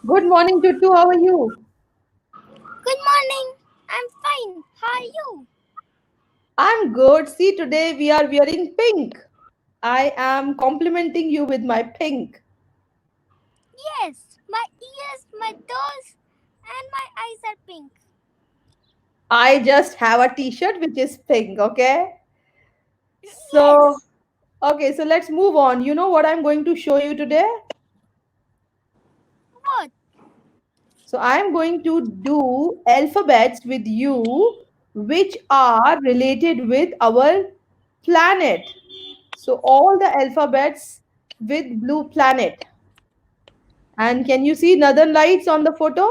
Good morning, Tuttu. How are you? Good morning. I'm fine. How are you? I'm good. See, today we are wearing pink. I am complimenting you with my pink. Yes, my ears, my toes, and my eyes are pink. I just have a t-shirt which is pink, okay? So, Yes. okay, so let's move on. You know what I'm going to show you today? What? So, I'm going to do alphabets with you which are related with our planet. So, all the alphabets with blue planet. And can you see northern lights on the photo?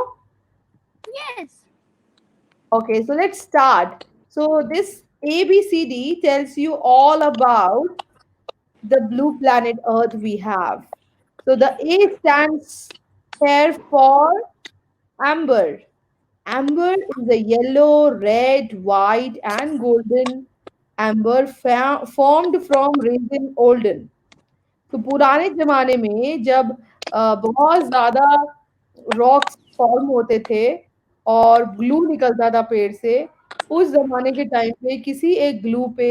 Yes. Okay, so let's start. So this ABCD tells you all about the blue planet Earth we have. So the A stands here for amber. Amber is a yellow, red, white, and golden amber formed from resin olden. तो पुराने जमाने में जब बहुत ज्यादा rocks form होते थे और ग्लू निकलता था पेड़ से, उस जमाने के टाइम पे किसी एक ग्लू पे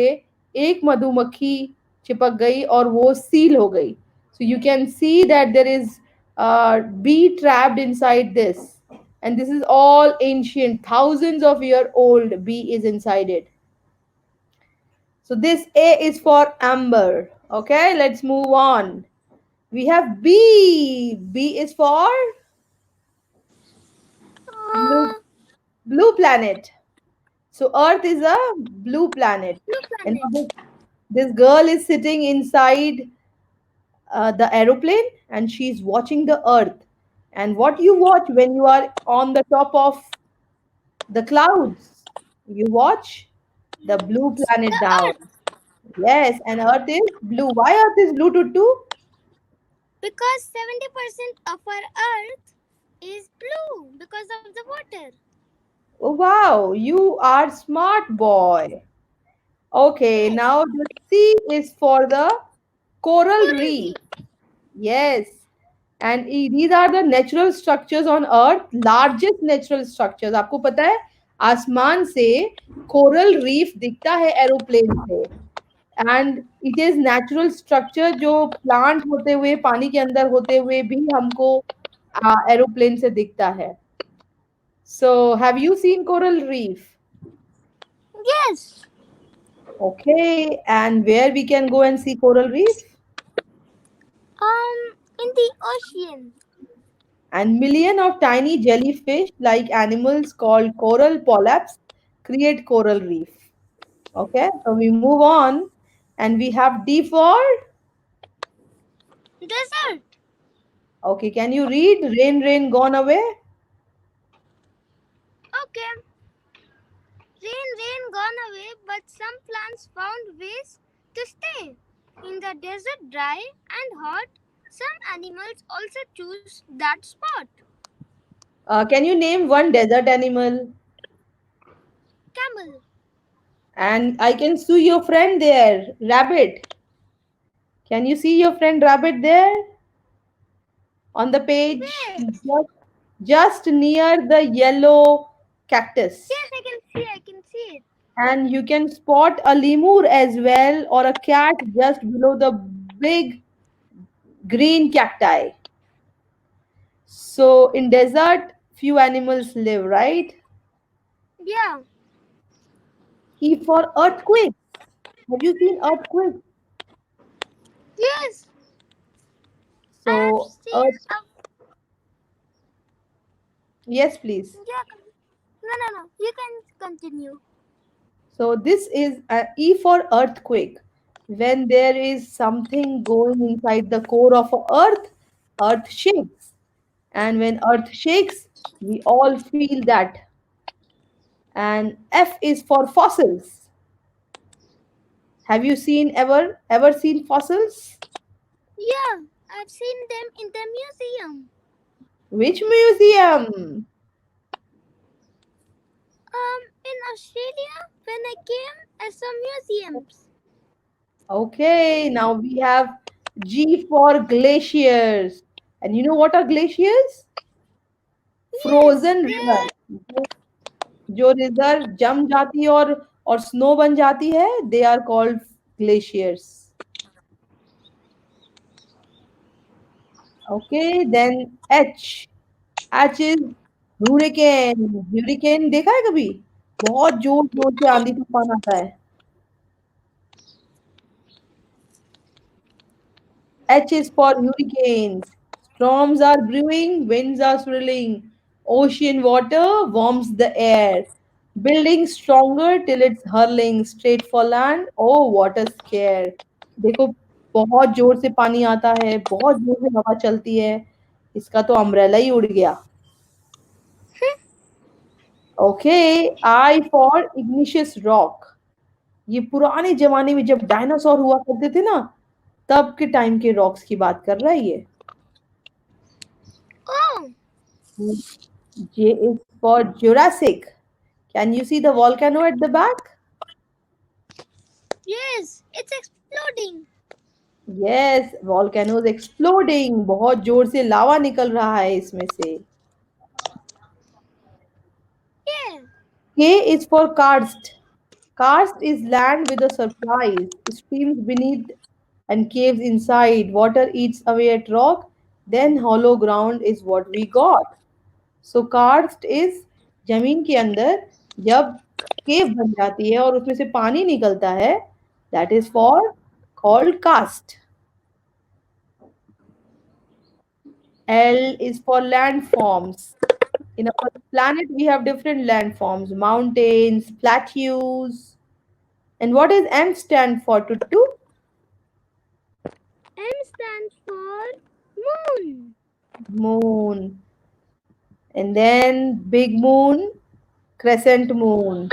एक मधुमक्खी चिपक गई और वो सील हो गई. So you can see that there is be trapped inside this, and this is all ancient, thousands of year old bee is inside it. So this A is for amber. Okay, let's move on. We have B. B is for blue, Uh, blue planet. So Earth is a blue planet. Blue And planet. now this girl is sitting inside the aeroplane and she's watching the Earth. And what you watch when you are on the top of the clouds? You watch the blue planet The down. Earth. Yes, and Earth is blue. Why Earth is blue to too? Because 70% of our Earth is blue because of the water. Oh, wow, you are smart boy. Okay, Yes. now the C is for the coral Coral reef. reef. Yes, and these are the natural structures on Earth, largest natural structures. आपको पता है आसमान से coral reef दिखता है aeroplane से, and it is natural structure जो plant होते हुए पानी के अंदर होते हुए भी हमको एरोप्लेन से दिखता है. So have you seen coral reef? Yes. Okay, and where we can go and see coral reef? In the ocean. And million of tiny jellyfish like animals called coral polyps create coral reef. Okay, so we move on and we have D for, Desert. okay, can you read rain rain gone away? Okay. Rain gone away, but some plants found ways to stay. In the desert, dry and hot, some animals also choose that spot. Can you name one desert animal? Camel. And I can see your friend there, rabbit. Can you see your friend rabbit there on the page? Yes. Just near the yellow cactus. Yes, I can see. I can see it. And you can spot a lemur as well or a cat just below the big green cacti. So in desert, few animals live, right? Yeah. E for earthquake. Have you seen earthquake? Yes. I have So seen earth, a. yes, please. Yeah. No. You can continue. So this is a E for earthquake. When there is something going inside the core of a earth, earth shakes. And when earth shakes, we all feel that. And F is for fossils. Have you seen ever seen fossils? Yeah. I've seen them in the museum. Which museum? In Australia, when I came, I saw museums. Okay, now we have G for glaciers. And you know what are glaciers? Yes, frozen they river, are. जो river जम जाती है और snow बन जाती है, they are called glaciers. Okay, then H. H is hurricane. Hurricane देखा है कभी? बहुत जोर जोर से आंधी तूफान आता है. H is for hurricanes. Storms are brewing, winds are swirling. Ocean water warms the air. Building stronger till it's hurling straight for land. Oh, what a scare. देखो, बहुत जोर से पानी आता है, बहुत जोर से हवा चलती है. इसका तो अम्ब्रेला ही उड़ गया. Okay, I for igneous rock. ये पुराने जमाने में जब डायनासोर हुआ करते थे ना, तब के टाइम के रॉक्स की बात कर रहा है ये. Oh, J is for Jurassic. Can you see the volcano at the back? yes, it's exploding. Yes, volcano is exploding. बहुत जोर से लावा निकल रहा है इसमें से. Yeah. K is for karst. Karst is land with a surprise. Streams beneath and caves inside. Water eats away at rock. Then hollow ground is what we got. So karst is जमीन के अंदर जब केव बन जाती है और उसमें से पानी निकलता है, that is for called karst. L is for landforms. In our planet we have different landforms, mountains, plateaus. And what does M stand for, Tuttu? M stands for moon. Moon. And then big moon, crescent moon.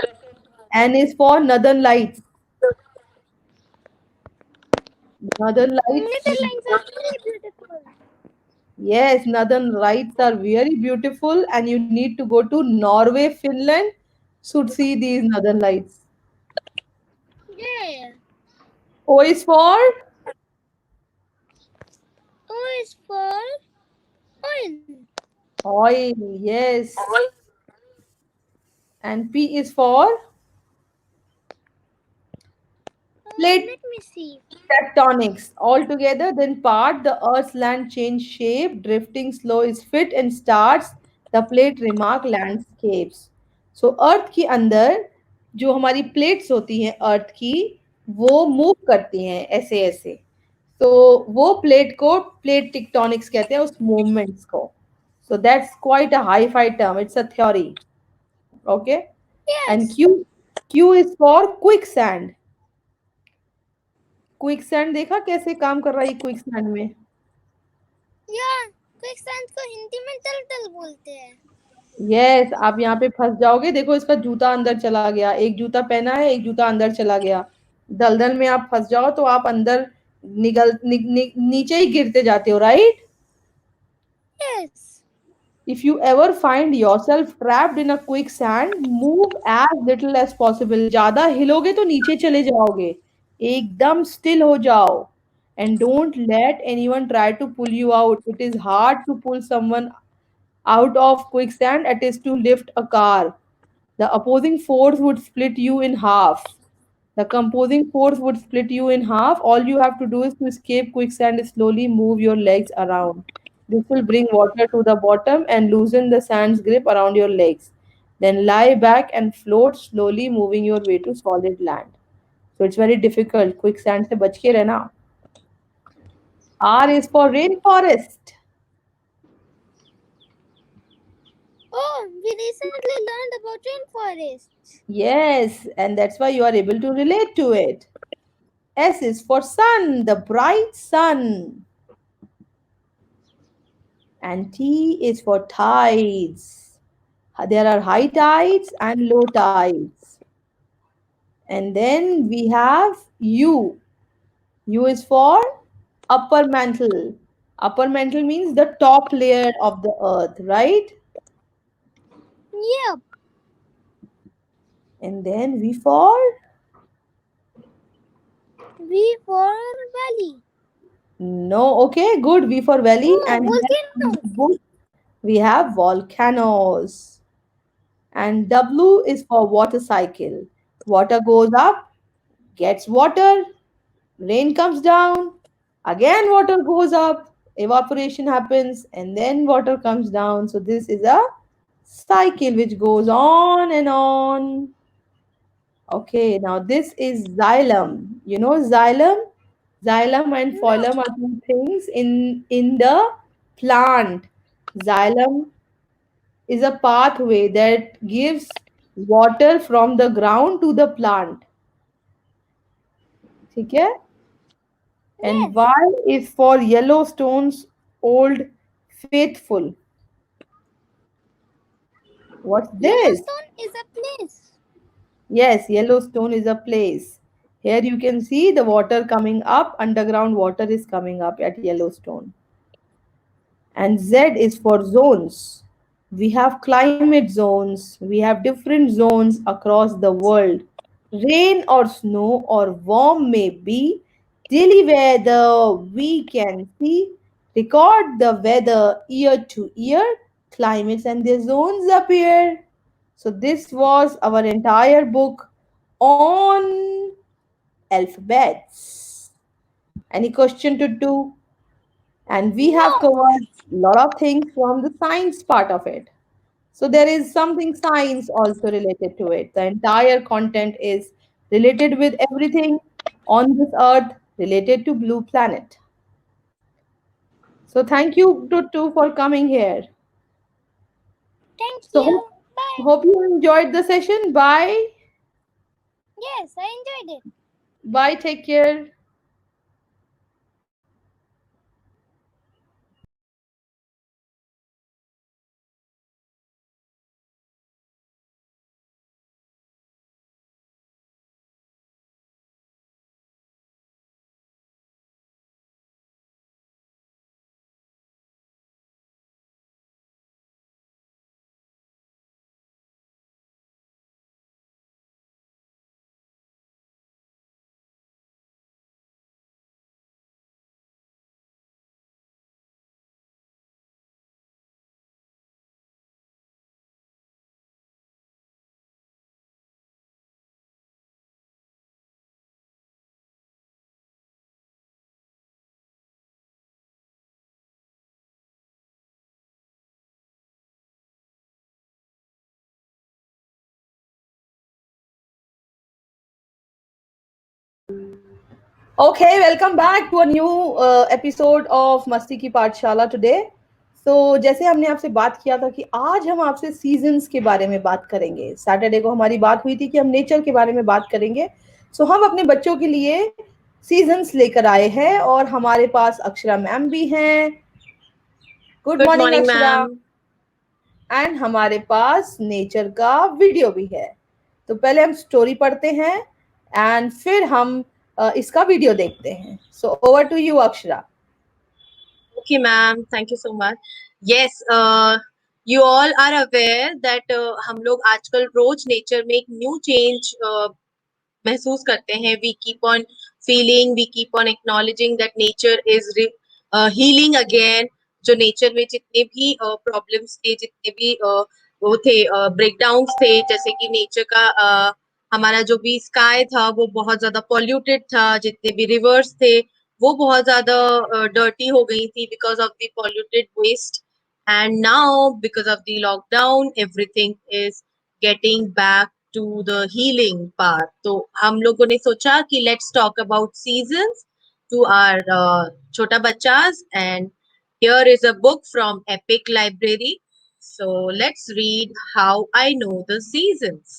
N is for northern lights. Northern lights. Netherlands are very beautiful. Yes, northern lights are very beautiful, and you need to go to Norway, Finland to see these northern lights. Yeah. O is for O is for oil. oil, yes. And P is for plate Let me see. tectonics. All together, then part the Earth's land change shape, drifting slow is fit and starts the plate remark landscapes. So Earth के अंदर जो हमारी plates होती हैं अर्थ की, वो move करती हैं ऐसे ऐसे. तो वो प्लेट को प्लेट टेक्टोनिक्स कहते हैं, उस मूवमेंट्स को. So that's quite a hi-fi term. It's a theory. Okay. And Yes. Q is for quicksand. Quicksand देखा कैसे काम कर रहा है क्विकसैंड में? Yeah. quicksand को हिंदी में दलदल बोलते हैं. यस, आप यहाँ पे फंस जाओगे. देखो इसका जूता अंदर चला गया, एक जूता पहना है, एक जूता अंदर चला गया. दलदल में आप फंस जाओ तो आप अंदर नीचे ही गिरते जाते हो, right? Yes. If you ever find yourself trapped in a quicksand, move as little as possible. ज्यादा हिलोगे तो नीचे चले जाओगे. एकदम still हो जाओ. And don't let anyone try to pull you out. It is hard to pull someone out of quicksand. It is to lift a car. The opposing force would split you in half. The composing force would split you in half. All you have to do is to escape quicksand is slowly move your legs around. This will bring water to the bottom and loosen the sand's grip around your legs. Then lie back and float slowly, moving your way to solid land. So it's very difficult. Quicksand se bach ke rehna. R is for rainforest. Oh, we recently learned about rainforests. Yes, and that's why you are able to relate to it. S is for sun, the bright sun. And T is for tides. There are high tides and low tides. And then we have U. U is for upper mantle. Upper mantle means the top layer of the earth, right? Yep. And then V for V for valley. no. Okay, good. V for valley. Oh, And volcano. then We have volcanoes. And W is for water cycle. Water goes up, gets water, rain comes down, again water goes up, evaporation happens, and then water comes down. So this is a cycle which goes on and on. Okay, now this is xylem. You know xylem? Xylem and No. phloem are two things in the plant. Xylem is a pathway that gives water from the ground to the plant. ठीक है? And Yes. Y is for Yellowstone's Old Faithful. What's this? Yellowstone is a place. Yes, Yellowstone is a place. Here you can see the water coming up, underground water is coming up at Yellowstone. And Z is for zones. We have climate zones, we have different zones across the world. Rain or snow or warm may be, daily weather we can see, record the weather year to year, climates and their zones appear. So, this was our entire book on alphabets. Any question to do? And we have No. covered a lot of things from the science part of it. So there is something science also related to it. The entire content is related with everything on this earth related to Blue Planet. So thank you to for coming here. Thank So you. Bye. hope you enjoyed the session. Bye. Yes, I enjoyed it. Bye. Take care. Okay, welcome back to a new episode of मस्ती की पाठशाला today. So जैसे हमने आपसे बात किया था कि आज हम आपसे सीजन्स के बारे में बात करेंगे. सैटरडे को हमारी बात हुई थी कि हम नेचर के बारे में बात करेंगे. सो हम अपने बच्चों के लिए सीजन्स लेकर आए हैं और हमारे पास अक्षरा मैम भी हैं. Good Good morning morning, Akshara. ma'am. And हमारे पास नेचर का वीडियो भी है. तो पहले हम स्टोरी पढ़ते हैं एंड फिर हम इसका वीडियो देखते हैं. So over to you Akshara. Okay, ma'am. Thank you so much. Yes, you all are aware that हम लोग आजकल रोज नेचर में एक न्यू चेंज महसूस करते हैं. We keep on feeling, we keep on acknowledging that nature is healing again. जो nature में जितने भी प्रॉब्लम्स थे, जितने भी वो थे ब्रेकडाउन्स थे, जैसे कि नेचर का हमारा जो भी स्काई था वो बहुत ज्यादा पॉल्यूटेड था, जितने भी रिवर्स थे वो बहुत ज्यादा डर्टी हो गई थी because of the polluted waste. And now because of the lockdown everything is getting back to the healing part. तो हम लोगों ने सोचा कि let's talk about seasons to our छोटा बच्चास, and here is a book from Epic Library. So let's read How I Know the Seasons.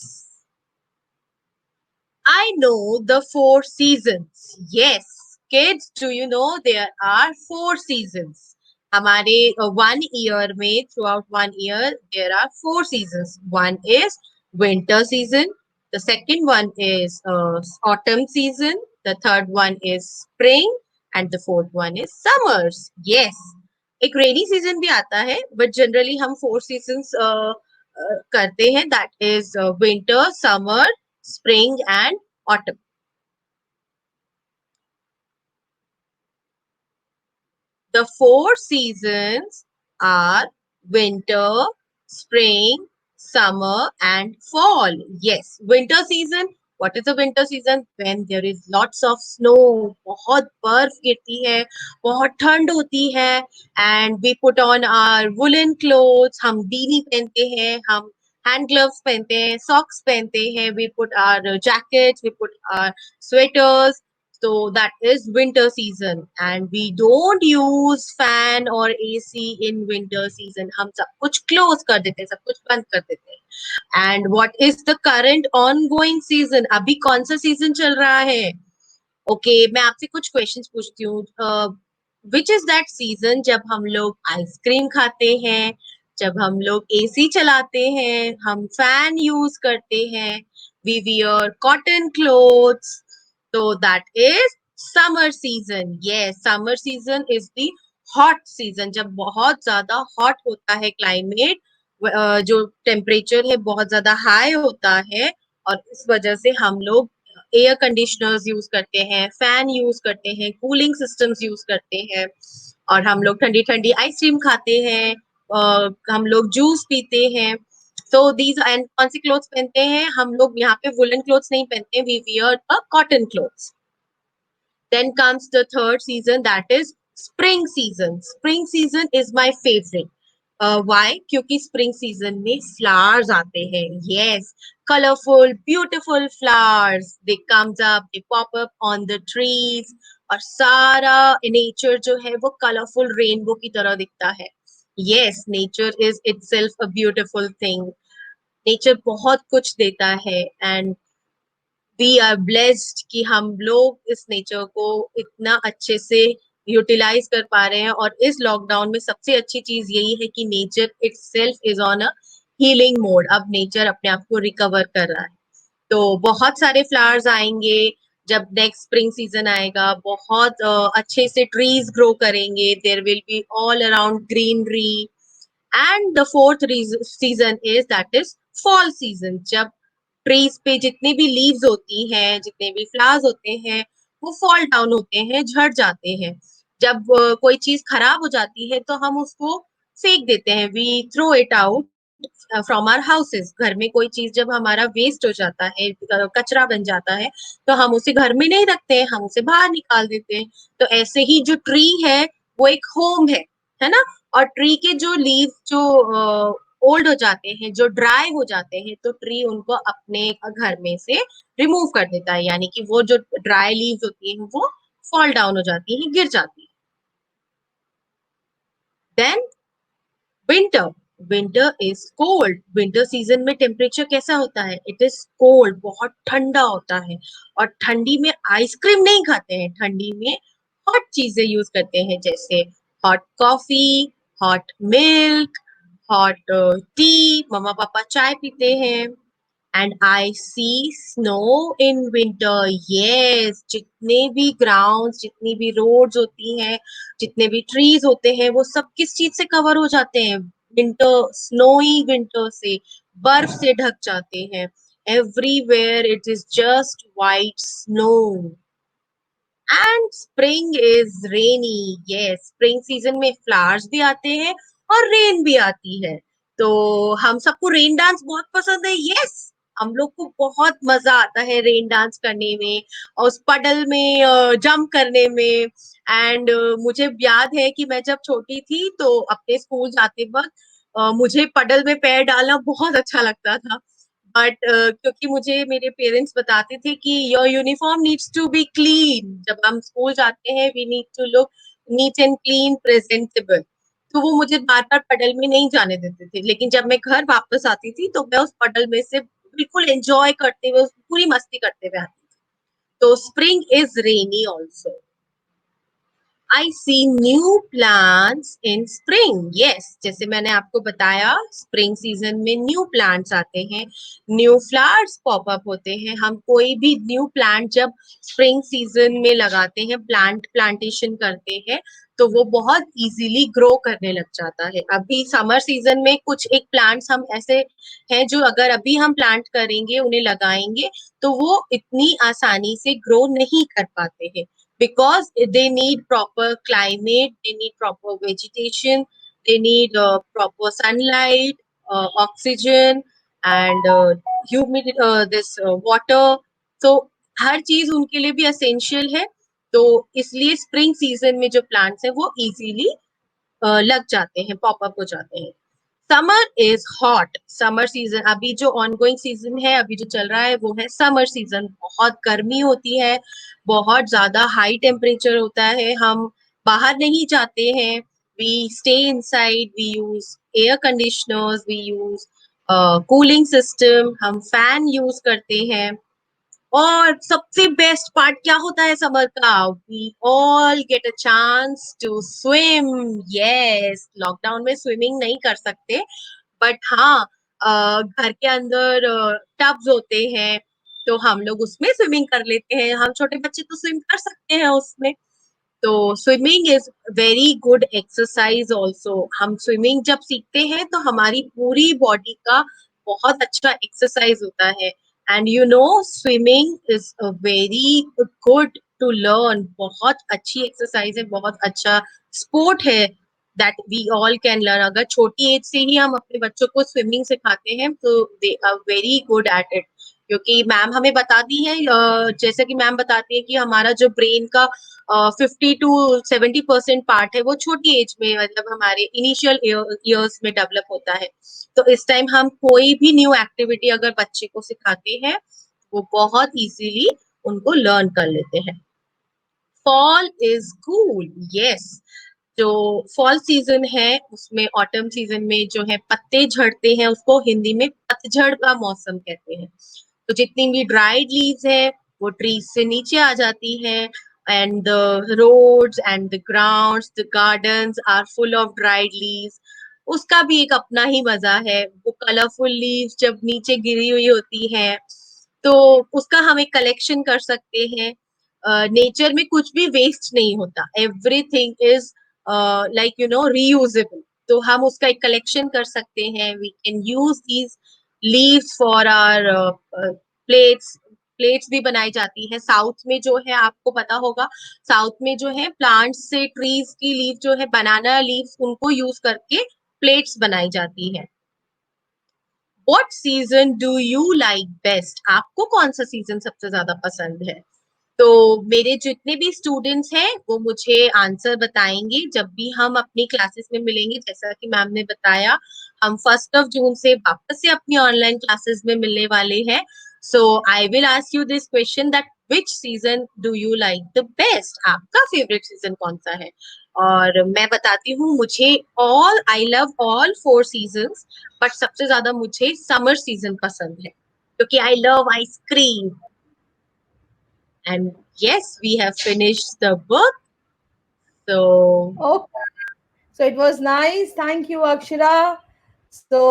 I know the four seasons. Yes, kids, do you know there are four seasons? हमारे 1 year में, throughout 1 year, there are four seasons. One is winter season. The second one is autumn season. The third one is spring, and the fourth one is summers. Yes, एक rainy season भी आता है, but generally हम four seasons करते हैं. That is winter, summer, spring, and autumn. The four seasons are winter, spring, summer, and fall. Yes, winter season. What is the winter season? When there is lots of snow, बहुत बर्फ गिरती है, बहुत ठंड होती है, and we put on our woolen clothes. हम beanie पहनते हैं, हम hand gloves पहनते हैं, socks पहनते हैं. We put our jackets, we put our sweaters. So that is winter season, and we don't use fan or AC in winter season. हम सब कुछ close कर देते हैं, सब कुछ बंद कर देते हैं. And what is the current ongoing season? अभी कौन सा season चल रहा है? Okay, मैं आपसे कुछ questions पूछती हूँ. Which is that season जब हम लोग आइसक्रीम खाते हैं, जब हम लोग AC चलाते हैं, हम fan use करते हैं, we wear cotton clothes. So that is summer season. Yes, summer season is the hot season. जब बहुत ज्यादा hot होता है climate, जो temperature है बहुत ज्यादा high होता है, और इस वजह से हम लोग एयर कंडीशनर्स यूज करते हैं, फैन यूज करते हैं, कूलिंग सिस्टम्स यूज करते हैं, और हम लोग ठंडी ठंडी आइसक्रीम खाते हैं, हम लोग जूस पीते हैं. सो दीज एंड कौन सी क्लोथ्स पहनते हैं हम लोग? यहाँ पे वुलन क्लोथ्स नहीं पहनते, we wear a cotton clothes. Then comes the third season, that is spring season. Spring season is my favorite. Why? क्योंकि spring season में flowers आते हैं. Yes, colorful, beautiful flowers. They comes up, they pop up on the trees. और सारा nature जो है वो colorful rainbow की तरह दिखता है. Yes, nature is itself a beautiful thing. Nature बहुत कुछ देता है, and वी आर ब्लेस्ड कि हम लोग इस नेचर को इतना अच्छे से यूटिलाइज कर पा रहे हैं. और इस लॉकडाउन में सबसे अच्छी चीज यही है कि nature itself is on a healing mode. अब नेचर अपने आप को रिकवर कर रहा है. तो बहुत सारे फ्लावर्स आएंगे जब नेक्स्ट स्प्रिंग सीजन आएगा. बहुत अच्छे से ट्रीज ग्रो करेंगे. There will be all around greenery. And the fourth season is that is fall season. जब ट्रीज पे जितनी भी लीव्स होती हैं, जितने भी फ्लावर्स होते हैं, वो फॉल डाउन होते हैं, झड़ जाते हैं. जब कोई चीज खराब हो जाती है तो हम उसको फेंक देते हैं, we throw it out from our houses. घर में कोई चीज जब हमारा वेस्ट हो जाता है, कचरा बन जाता है, तो हम उसे घर में नहीं रखते हैं, हम उसे बाहर निकाल देते हैं. तो ऐसे ही जो ट्री है वो एक होम है ना. और ट्री के जो लीव जो ओल्ड हो जाते हैं, जो ड्राई हो जाते हैं, तो ट्री उनको अपने घर में से रिमूव कर देता है. यानी कि वो जो ड्राई लीव्स होती हैं वो फॉल डाउन हो जाती हैं, गिर जाती है. Then winter. Winter is cold. Winter season में टेम्परेचर कैसा होता है? इट इज कोल्ड, बहुत ठंडा होता है. और ठंडी में आइसक्रीम नहीं खाते हैं, ठंडी में हॉट चीजें यूज करते हैं, जैसे hot coffee, hot milk, hot tea. मम्मा पापा चाय पीते हैं. And I see snow in winter. Yes, जितने भी ग्राउंड, जितनी भी रोड्स होती हैं, जितने भी ट्रीज होते हैं, वो सब किस चीज से कवर हो जाते हैं? विंटर, स्नोई विंटर से, बर्फ से ढक जाते हैं. Everywhere it is just white snow. And spring is rainy. Yes, spring season में फ्लावर्स भी आते हैं और रेन भी आती है. तो हम सबको रेन डांस बहुत पसंद है. यस, हम लोग को बहुत मजा आता है रेन डांस करने में और उस पडल में जंप करने में. एंड मुझे याद है कि मैं जब छोटी थी तो अपने स्कूल जाते वक्त मुझे पडल में पैर डालना बहुत अच्छा लगता था. बट क्योंकि मुझे मेरे पेरेंट्स बताते थे कि your uniform needs to be clean. जब हम स्कूल जाते हैं we need to look neat and clean, presentable. तो वो मुझे बार बार पडल में नहीं जाने देते थे. लेकिन जब मैं घर वापस आती थी तो मैं उस पडल में से बिल्कुल एंजॉय करते हुए, पूरी मस्ती करते हुए आती थी. तो spring is rainy also. I see new plants in spring. Yes, जैसे मैंने आपको बताया, स्प्रिंग सीजन में न्यू प्लांट्स आते हैं, न्यू फ्लावर्स पॉप अप होते हैं. हम कोई भी न्यू प्लांट जब स्प्रिंग सीजन में लगाते हैं, प्लांटेशन करते हैं, तो वो बहुत इजीली ग्रो करने लग जाता है. अभी समर सीजन में कुछ एक प्लांट्स हम ऐसे हैं जो अगर अभी हम प्लांट करेंगे, उन्हें लगाएंगे, तो वो इतनी आसानी से ग्रो नहीं कर पाते हैं, because they need proper climate, they need proper vegetation, they need proper sunlight, oxygen, and humidity, this water. तो हर चीज उनके लिए भी असेंशियल है, तो इसलिए स्प्रिंग सीजन में जो प्लांट्स है वो इजीली लग जाते हैं, पॉप अप हो जाते हैं। Summer is hot, summer season अभी जो ऑनगोइंग सीजन है, अभी जो चल रहा है वो है समर सीजन। बहुत गर्मी होती है, बहुत ज्यादा हाई टेम्परेचर होता है, हम बाहर नहीं जाते हैं, we stay inside, we use air conditioners, we use cooling system, हम फैन यूज करते हैं। और सबसे बेस्ट पार्ट क्या होता है समर का? We all get a chance to swim. Yes, lockdown में स्विमिंग नहीं कर सकते, बट हाँ, घर के अंदर टब्स होते हैं, तो हम लोग उसमें स्विमिंग कर लेते हैं। हम छोटे बच्चे तो स्विम कर सकते हैं उसमें। तो swimming is very good exercise also. हम स्विमिंग जब सीखते हैं तो हमारी पूरी बॉडी का बहुत अच्छा एक्सरसाइज होता है। And you know, swimming is a very good to learn. बहुत अच्छी एक्सरसाइज है, बहुत अच्छा स्पोर्ट है, that we all can learn. अगर छोटी एज से ही हम अपने बच्चों को स्विमिंग सिखाते हैं तो they are very good at it. क्योंकि मैम हमें बताती है, जैसे कि मैम बताती है कि हमारा जो ब्रेन का 50 to 70% पार्ट है वो छोटी एज में, मतलब हमारे इनिशियल ईयर्स में डेवलप होता है। तो इस टाइम हम कोई भी न्यू एक्टिविटी अगर बच्चे को सिखाते हैं, वो बहुत इजीली उनको लर्न कर लेते हैं। Fall is cool, yes. जो फॉल सीजन है उसमें, ऑटम सीजन में जो है पत्ते झड़ते हैं, उसको हिंदी में पतझड़ का मौसम कहते हैं। तो जितनी भी ड्राइड लीव्स है वो ट्रीज से नीचे आ जाती है, and the roads and the grounds, the gardens are full of dried leaves. उसका भी एक अपना ही मजा है। वो कलरफुल लीव्स जब नीचे गिरी हुई होती है, तो उसका हम एक कलेक्शन कर सकते हैं। नेचर में कुछ भी वेस्ट नहीं होता, everything is like you know reusable. तो हम उसका एक कलेक्शन कर सकते हैं। We can use these leaves for our plates. Plates भी बनाई जाती है साउथ में, जो है आपको पता होगा, साउथ में जो है प्लांट्स से, ट्रीज की लीव जो है, बनाना लीव्स, उनको यूज करके प्लेट्स बनाई जाती है। What season do you like best? आपको कौन सा सीजन सबसे ज्यादा पसंद है? तो मेरे जितने भी स्टूडेंट्स हैं वो मुझे आंसर बताएंगे जब भी हम अपनी क्लासेस में मिलेंगे। जैसा कि मैम ने बताया, हम 1 जून से वापस से अपनी ऑनलाइन क्लासेस में मिलने वाले हैं। So I will ask you this question, that which season do you like the best? आपका फेवरेट सीजन कौन सा है? और मैं बताती हूँ, मुझे I love all 4 seasons, but सबसे ज्यादा मुझे समर सीजन पसंद है, क्योंकि I love ice cream. And yes, we have finished the book. So, Okay. So it was nice. Thank you, Akshara. So,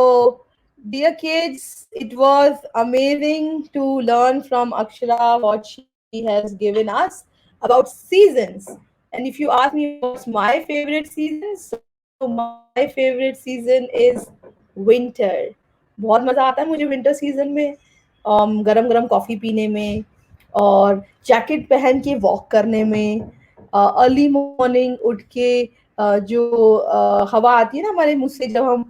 dear kids, it was amazing to learn from Akshara what she has given us about seasons. And if you ask me what's my favorite season, so my favorite season is winter. बहुत मजा आता है मुझे winter season में, गरम गरम coffee पीने में, और जैकेट पहन के वॉक करने में, अर्ली मॉर्निंग उठ के जो हवा आती है ना हमारे मुंह से, जब हम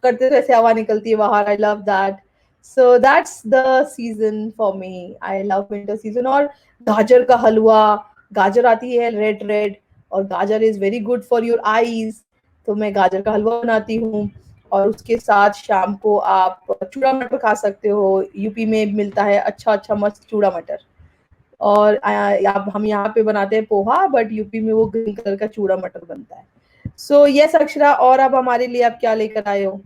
करते तो ऐसे हवा निकलती है बाहर, I love that. So that's the season for me, I love winter season. और गाजर का हलवा, गाजर आती है रेड रेड, और गाजर is very good for your eyes, तो मैं गाजर का हलवा बनाती हूँ। और उसके साथ शाम को आप चूड़ा मटर खा सकते हो, यूपी में मिलता है अच्छा अच्छा मस्त चूड़ा मटर। और हम यहाँ पे बनाते हैं पोहा, बट यूपी में वो ग्रीन कलर का चूड़ा मटर बनता है। सो यस अक्षरा, और अब हमारे लिए आप क्या लेकर आए हो?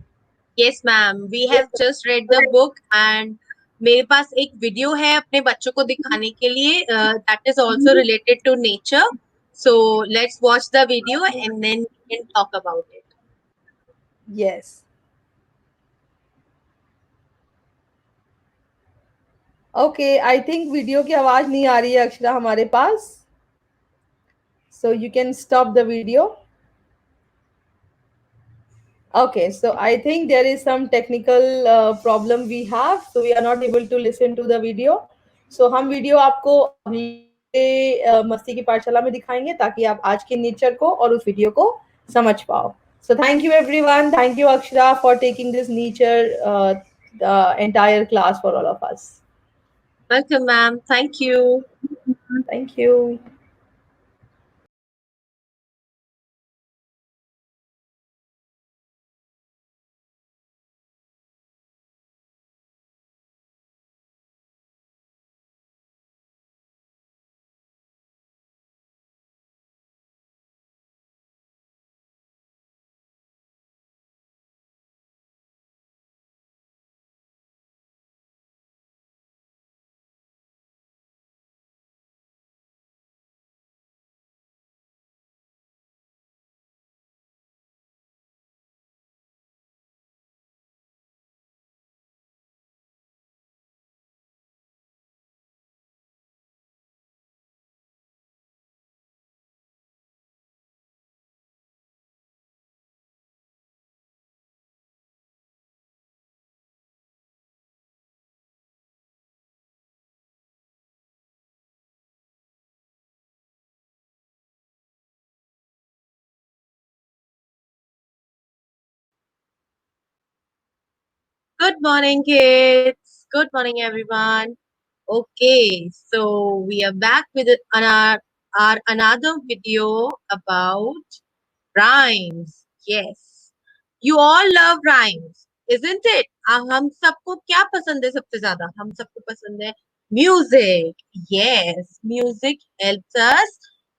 yes, ma'am, we have just read the book, and मेरे पास एक वीडियो है अपने बच्चों को दिखाने के लिए, that is also related to nature. So let's watch the video and then we can talk about it. Yes, okay, I think video की आवाज नहीं आ रही है अक्षरा हमारे पास, so you can stop the video. Okay, so I think there is some technical problem we have, so we are not able to listen to the video. So हम video आपको अगले मस्ती की पाठशाला में दिखाएंगे, ताकि आप आज के नेचर को और उस वीडियो को समझ पाओ। So thank you everyone. Thank you Akshara for taking this nature the entire class for all of us. Welcome, ma'am. Thank you. Thank you. Good morning, kids. Good morning, everyone. Okay, so we are back with our another video about rhymes. Yes, you all love rhymes, isn't it? हम सबको क्या पसंद है सबसे ज्यादा? हम सबको पसंद है music. Yes, music helps us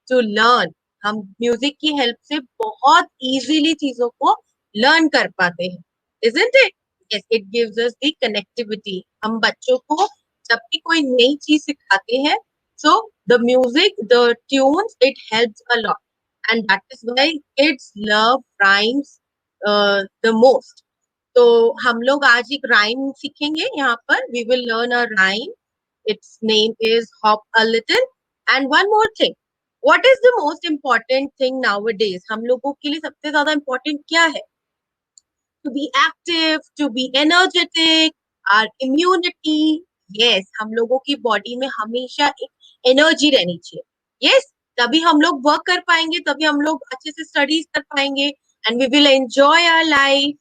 to learn. हम म्यूजिक की हेल्प से बहुत इजीली चीजों को लर्न कर पाते हैं, isn't it? Yes, it gives us the connectivity. हम बच्चों को जब भी कोई नई चीज सिखाते हैं, so the music, the tunes, it helps a lot. And that is why kids love rhymes the most. तो हम लोग आज एक राइम सीखेंगे यहाँ पर. We will learn a rhyme. Its name is Hop a Little. And one more thing. What is the most important thing nowadays? हम लोगों के लिए सबसे ज्यादा important क्या है? To be active, to be energetic, our immunity. Yes, हम लोगों की बॉडी में हमेशा एक एनर्जी रहनी चाहिए. Yes, तभी हम लोग वर्क कर पाएंगे, तभी हम लोग अच्छे से स्टडीज कर पाएंगे and we will enjoy our life.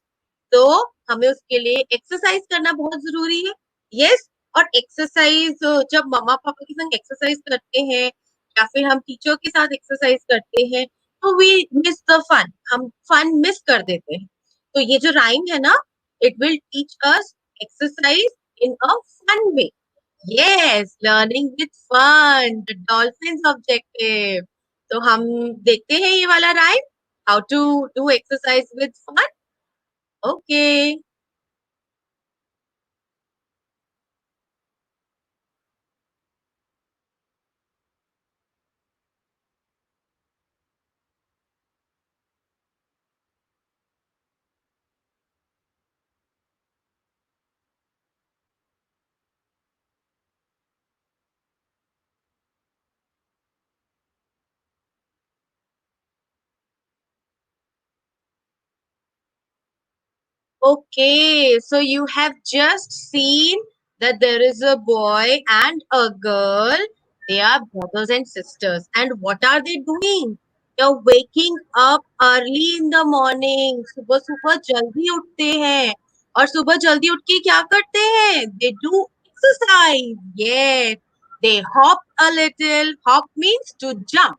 तो हमें उसके लिए एक्सरसाइज करना बहुत जरूरी है. यस, और एक्सरसाइज जब मम्मा पापा के संग एक्सरसाइज करते हैं या फिर हम टीचर के साथ एक्सरसाइज करते हैं तो वी मिस द फन. हम फन मिस कर देते हैं. तो ये जो राइम है ना, it will teach us exercise in a fun way. Yes, learning with fun, the dolphins objective. तो हम देखते हैं ये वाला rhyme, how to do exercise with fun. Okay. Okay, so you have just seen that there is a boy and a girl. They are brothers and sisters. And what are they doing? They're waking up early in the morning. सुबह सुबह जल्दी उठते हैं. और सुबह जल्दी उठ के क्या करते हैं? They do exercise. Yes. They hop a little. Hop means to jump.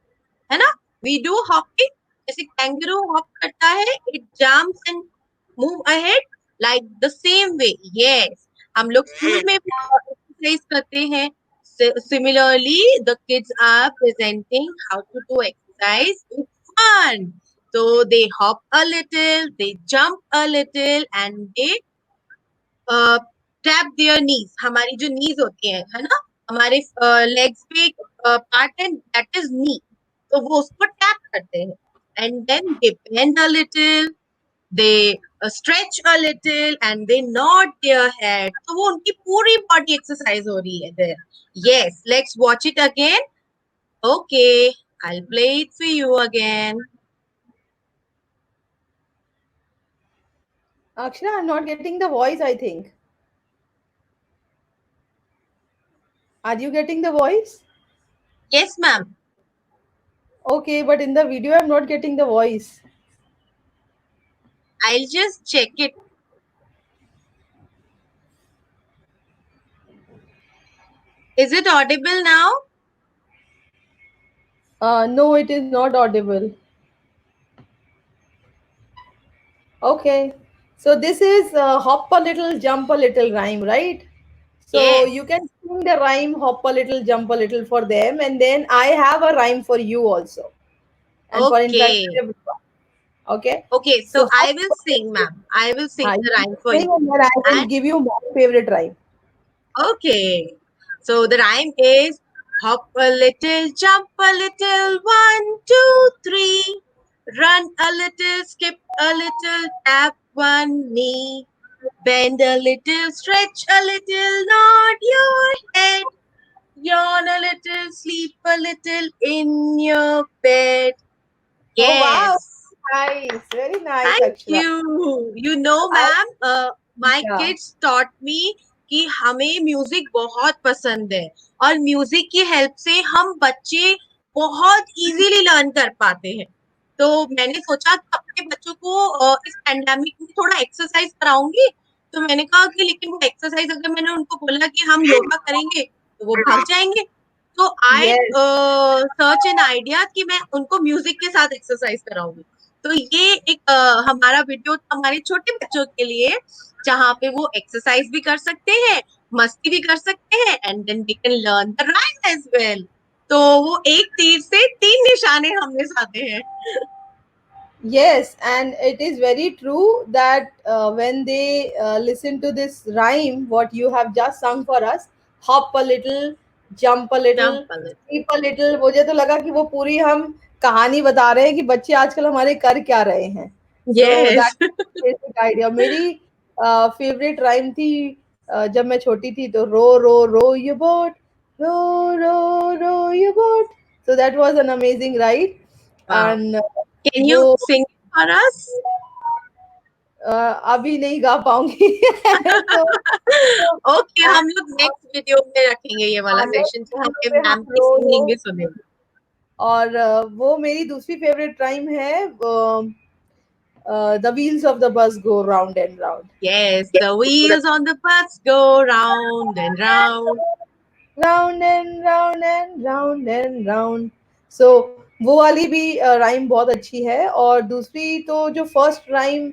है ना? We do hopping. जैसे kangaroo hop करता है. It jumps and move ahead like the same way. Yes, हम लोग स्कूल में भी एक्सरसाइज करते हैं. Similarly, the kids are presenting how to do exercise with fun. So they hop a little, they jump a little, and they tap there नीज. हमारी जो नीज होती है ना, हमारे लेग्स पे पार्ट है दैट इज नी. तो वो उसको टैप करते हैं and then they bend a little, they stretch a little and they nod their head. तो वो उनकी पूरी बॉडी एक्सरसाइज हो रही है there. Yes, let's watch it again. Okay, I'll play it for you again. Akshara, I'm not getting the voice, I think. Are you getting the voice? Yes, ma'am. Okay, but in the video, I'm not getting the voice. I'll just check it. Is it audible now? No, it is not audible. Okay. So this is hop a little, jump a little rhyme, right? So Yes. you can sing the rhyme, hop a little, jump a little for them, and then I have a rhyme for you also, and for in fact Okay. everyone. Okay. Okay, so So I hop will a sing, little. ma'am. I will sing the You rhyme for sing, you. and then I will And give you my favorite rhyme. okay. So the rhyme is hop a little, jump a little, one, two, three. Run a little, skip a little, tap one knee. Bend a little, stretch a little, nod your head. Yawn a little, sleep a little in your bed. Oh wow, Yes. very nice, Thank Akshara. you. You know, I, ma'am, my yeah. kids taught me कि हमें music बहुत पसंद है और music की help से हम बच्चे बहुत इजीली लर्न कर पाते हैं। तो मैंने सोचा कि अपने बच्चों को इस पैंडेमिक में थोड़ा एक्सरसाइज कराऊंगी। तो मैंने कहा कि लेकिन वो एक्सरसाइज अगर मैंने उनको बोला कि हम योगा करेंगे तो वो भाग जाएंगे। तो आई Yes. सर्च एन आइडिया कि मैं उनको म्यूजिक के साथ एक्सरसाइज कराऊंगी। तो ये एक हमारा वीडियो हमारे छोटे बच्चों के लिए जहाँ पे वो एक्सरसाइज भी कर सकते हैं, मस्ती भी कर सकते हैं and then they can learn the rhyme as well. तो वो एक तीर से तीन निशाने हमने साधे हैं। Yes, and it is very true that when they listen to this rhyme, what you have just sung for us, hop a little, jump a little, jump skip a little, मुझे तो लगा कि वो पूरी हम कहानी बता रहे हैं कि बच्चे आजकल हमारे कर क्या रहे हैं. So yes that basic idea. मेरी फेवरेट राइम थी जब मैं छोटी थी तो row you boat, row you boat. So that was an amazing ride. Wow And can you वो सिंग फॉर अस? अभी नहीं गा पाऊंगी तो, ओके हम लोग नेक्स्ट वीडियो में रखेंगे ये वाला सेशन नेक्स्ट तो वीडियो हम पे मैम हम की सिंगिंग भी सुनेंगे। और वो मेरी दूसरी फेवरेट टाइम है the wheels of the bus go round and round. Yes, the wheels on the bus go round and round. Round and round and round and round. So वो वाली भी राइम बहुत अच्छी है. और दूसरी तो जो फर्स्ट राइम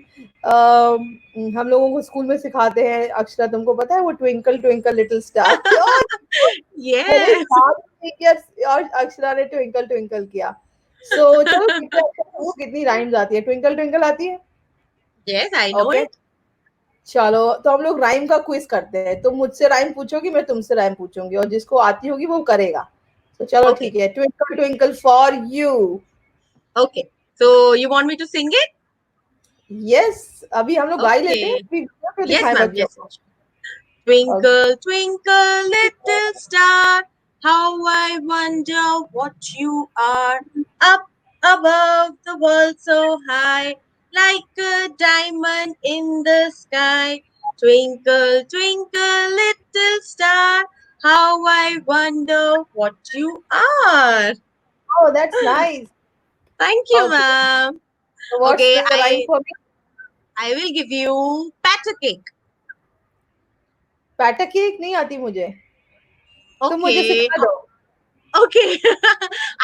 हम लोगों को स्कूल में सिखाते हैं, अक्षरा तुमको पता है वो ट्विंकल ट्विंकल लिटिल स्टार. मेरे Yes. साथ और अक्षरा ने ट्विंकल ट्विंकल किया. सो चलो देखते हैं अक्षरा को कितनी राइम्स आती है. ट्विंकल ट्विंकल आती है. Yes, I know okay. it. चलो तो हम लोग राइम का क्विज करते हैं. तुम मुझसे राइम पूछोगी, मैं तुमसे राइम पूछूंगी और जिसको आती होगी वो करेगा. तो चलो Okay. ठीक है. Twinkle twinkle for you. Okay. So you want me to sing it? Yes, अभी हम लोग गा ही लेते हैं, Okay. फिर क्यों Yes, दिखाएं ma'am. बच्चों Yes. को. Okay. Twinkle, twinkle, little star, how I wonder what you are. Up above the world so high, like a diamond in the sky. Twinkle, twinkle, little star, how I wonder what you are. Oh, that's nice. Thank you, Okay. ma'am. So what's Okay, the rhyme for me? I will give you pat a cake. PETA cake नहीं आती मुझे. तुम मुझे Okay, सिखा दो. okay.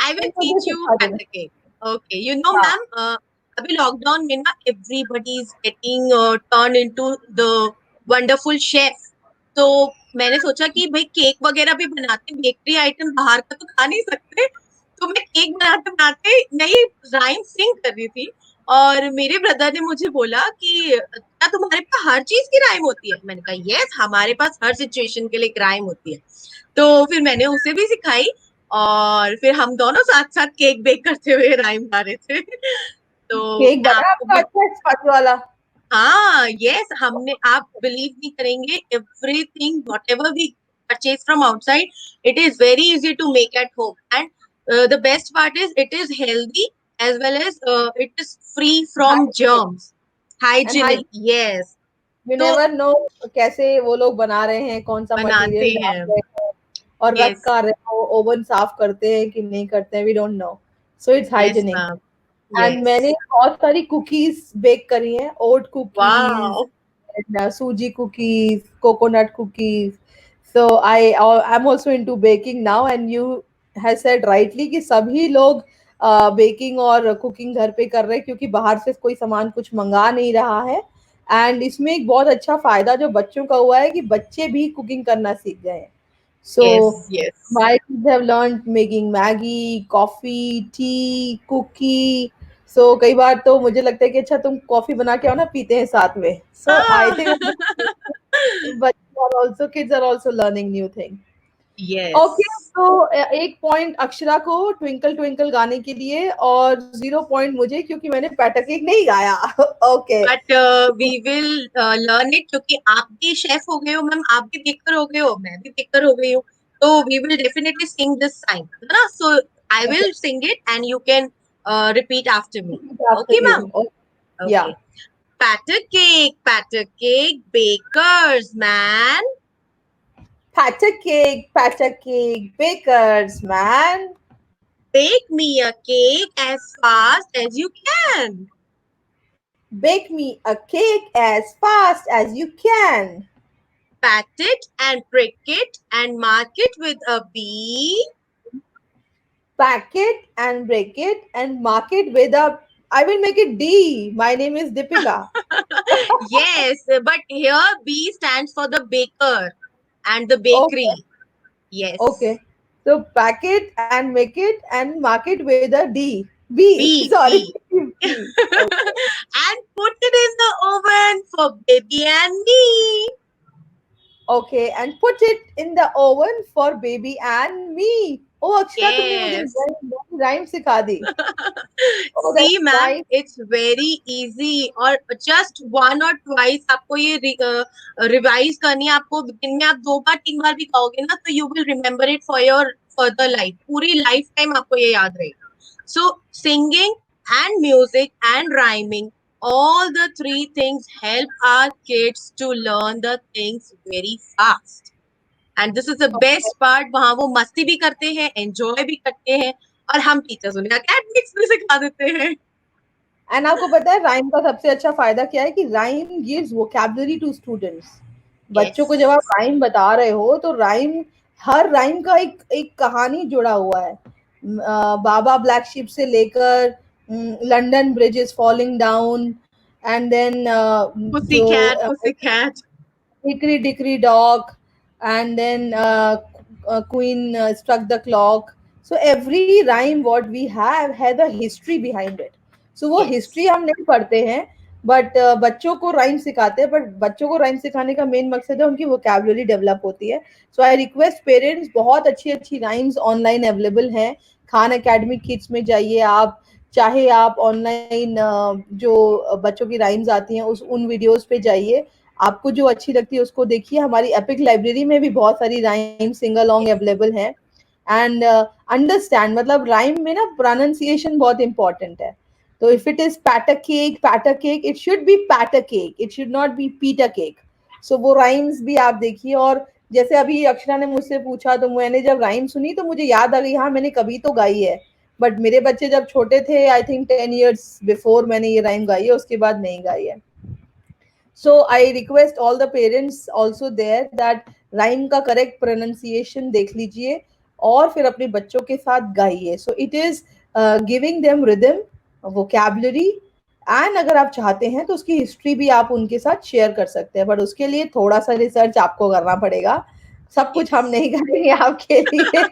I will तुम मुझे teach you सिखा pat दो. a cake. Okay, you know, हाँ. ma'am, अभी लॉकडाउन में ना everybody is getting turned into the wonderful chef. तो मैंने सोचा कि भाई केक वगैरह भी बनाते, बेकरी आइटम बाहर का तो खा नहीं सकते, तो मैं केक बनाते बनाते नई राइम सिंग कर रही थी और मेरे ब्रदर ने मुझे बोला कि क्या तुम्हारे पास हर चीज की राइम होती है? मैंने कहा यस, हमारे पास हर सिचुएशन के लिए एक राइम होती है। तो फिर मैंने उसे भी सिखाई और फिर हम दोनों साथ साथ केक बेक करते हुए राइम गा रहे थे। तो केक मैं बना आपको आपका भी अच्छा स्पंज वाला. हाँ यस हमने आप बिलीव नहीं करेंगे everything whatever we purchase from outside it is very easy to make at home and the best part is it is healthy as well as it is free from hygienic. germs and hygienic hygienic. yes you तो never know कैसे वो लोग बना रहे हैं, कौन सा बनाते मटेरियल डाल हैं रहे हैं और रख yes कर रहे हैं, ओवन साफ करते हैं कि नहीं करते हैं, we don't know. So it's yes hygienic. ma'am and मैंने Yes. बहुत सारी कुकीज बेक करी हैं, ओट कुकीज, Wow. सूजी cookies, coconut cookies. So I am also into baking now, and you have said rightly कि सभी लोग बेकिंग और कुकिंग घर पे कर रहे हैं, क्योंकि बाहर से कोई सामान कुछ मंगा नहीं रहा है. एंड इसमें एक बहुत अच्छा फायदा जो बच्चों का हुआ है कि बच्चे भी कुकिंग करना सीख गए हैं. सो Yes, yes. my kids have learned making Maggie, coffee, tea, cookie. So कई बार तो मुझे लगता है कि अच्छा तुम कॉफी बना के आओ ना, पीते हैं साथ में. So I Ah. think बच्चे are also, kids are also learning new thing. Okay, Yes. तो एक पॉइंट अक्षरा को ट्विंकल ट्विंकल गाने के लिए, और 0 पॉइंट मुझे क्योंकि मैंने पैटर्न नहीं गाया. Okay. But we will learn it, क्योंकि आप भी शेफ हो गए हो मैम, आप भी बेकर हो गए हो, मैं भी बेकर हो गई हूँ. तो we will definitely sing this time, है ना? So I will sing it and you can repeat after me. After okay you. Ma'am? Oh, okay. yeah. Patter cake, bakers, man. Patter cake, bakers, man. Bake me a cake as fast as you can. Bake me a cake as fast as you can. Pat it and prick it and mark it with a B. Pack it and break it and mark it with a. I will make it D. My name is Deepika. Yes, but here B stands for the baker and the Okay. bakery. Yes. Okay. So pack it and make it and mark it with a D. B. B, Sorry. B. B. Okay. And put it in the oven for baby and me. Okay. And put it in the oven for baby and me. Oh, Akshara तुमने मुझे Yes. Rhyme सिखा दी. Oh, See, that's ma'am, nice. it's very easy. और just one or twice आपको ये revise करनी है. आपको दिन में आप 2 बार 3 बार भी कहोगे ना, तो you will remember it for your further life. पूरी लाइफ टाइम आपको ये याद रहेगा. So singing and music and rhyming, all the three things help our kids to learn the things very fast. And this is the best part. वहां वो मस्ती भी करते हैं, एंजॉय भी करते हैं, और हम टीचर्स उन्हें एकेडमिक्स भी सिखा देते हैं. एंड आपको पता है राइम का सबसे अच्छा फायदा क्या है कि rhyme gives vocabulary to students. बच्चों को जब यस. आप राइम बता रहे हो तो राइम, हर राइम का एक एक कहानी जुड़ा हुआ है. बाबा ब्लैक शिप से लेकर London bridge is falling down, and then pussy जो cat, pussy cat. Hickory Dickory Dock, and then Queen struck the clock. So every rhyme what we have has a history behind it. So वो yes. history हम नहीं पढ़ते हैं, but बच्चों को rhyme सिखाते हैं. बट बच्चों को राइम सिखाने का मेन मकसद है उनकी वोकैबुलरी डेवलप होती है. सो आई रिक्वेस्ट पेरेंट्स, बहुत अच्छी अच्छी राइम्स ऑनलाइन अवेलेबल हैं. खान एकेडमी किड्स में जाइए आप, चाहे आप ऑनलाइन जो बच्चों की राइम्स आती हैं उस उन वीडियोस पे जाइए. आपको जो अच्छी लगती है उसको देखिए. हमारी एपिक लाइब्रेरी में भी बहुत सारी राइम सिंग अलोंग अवेलेबल हैं. एंड अंडरस्टैंड, मतलब राइम में ना प्रोनाउंसिएशन बहुत इंपॉर्टेंट है. तो if it is patter cake, it should be patter cake, it should not be peter cake. So वो राइम्स भी आप देखिए. और जैसे अभी अक्षरा ने मुझसे पूछा तो मैंने जब राइम सुनी तो मुझे याद आ गई, हाँ मैंने कभी तो गाई है, बट मेरे बच्चे जब छोटे थे, आई थिंक 10 years बिफोर मैंने ये राइम गाई है, उसके बाद नहीं गाई है. So I request all the parents also there that rhyme का correct pronunciation देख लीजिए और फिर अपने बच्चों के साथ गाइए. So it is giving them rhythm, vocabulary, and अगर आप चाहते हैं तो उसकी हिस्ट्री भी आप उनके साथ शेयर कर सकते हैं, बट उसके लिए थोड़ा सा रिसर्च आपको करना पड़ेगा. सब कुछ हम Yes. नहीं करेंगे आपके लिए.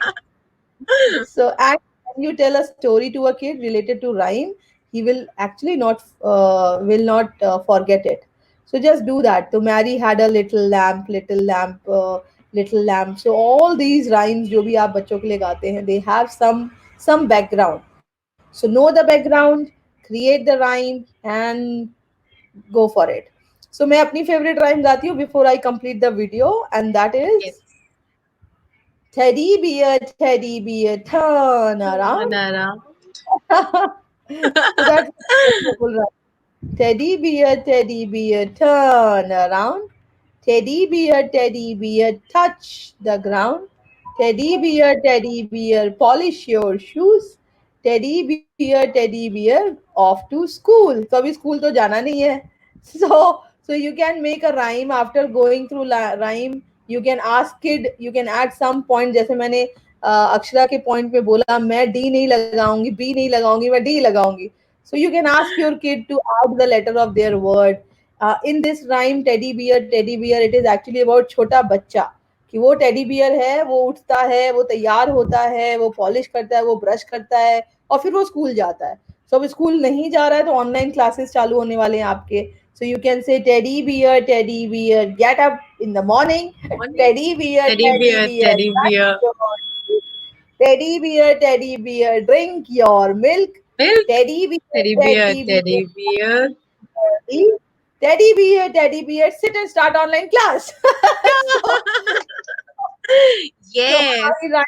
So, and when you tell a story to a kid related to rhyme, he will actually not forget it. So just do that. So Mary had a little lamp, little lamp. So all these rhymes जो भी आप बच्चों के लिए गाते हैं, they have some background. So know the background, create the rhyme, and go for it. So मैं अपनी favorite rhyme गाती हूँ before I complete the video, and that Yes. is Teddy bear, turn Turn around. around. So that's beautiful, right? Teddy bear, turn around. Teddy bear, touch the ground. Teddy bear, polish your shoes. Teddy bear off to school. तो अभी school तो जाना नहीं है. So you can make a rhyme after going through rhyme. You can ask kid, you can add some point. जैसे मैंने अक्षरा के point में बोला, मैं डी नहीं लगाऊंगी, बी नहीं लगाऊंगी, मैं डी लगाऊंगी. So you can ask your kid to add the letter of their word. In this rhyme, teddy bear, it is actually about छोटा बच्चा. कि वो टेडी बियर है, वो उठता है, वो तैयार होता है, वो पॉलिश करता है, वो ब्रश करता है और फिर वो स्कूल जाता है. सो अब स्कूल नहीं जा रहा है तो ऑनलाइन क्लासेस चालू होने वाले हैं आपके. So you can say teddy bear get up in the morning. Morning. Teddy teddy bear, bear teddy bear. Teddy bear drink your milk. Milk. Teddy bear Teddy bear, teddy teddy bear. Bear teddy bear sit and start online class. So तो Yes. हमारी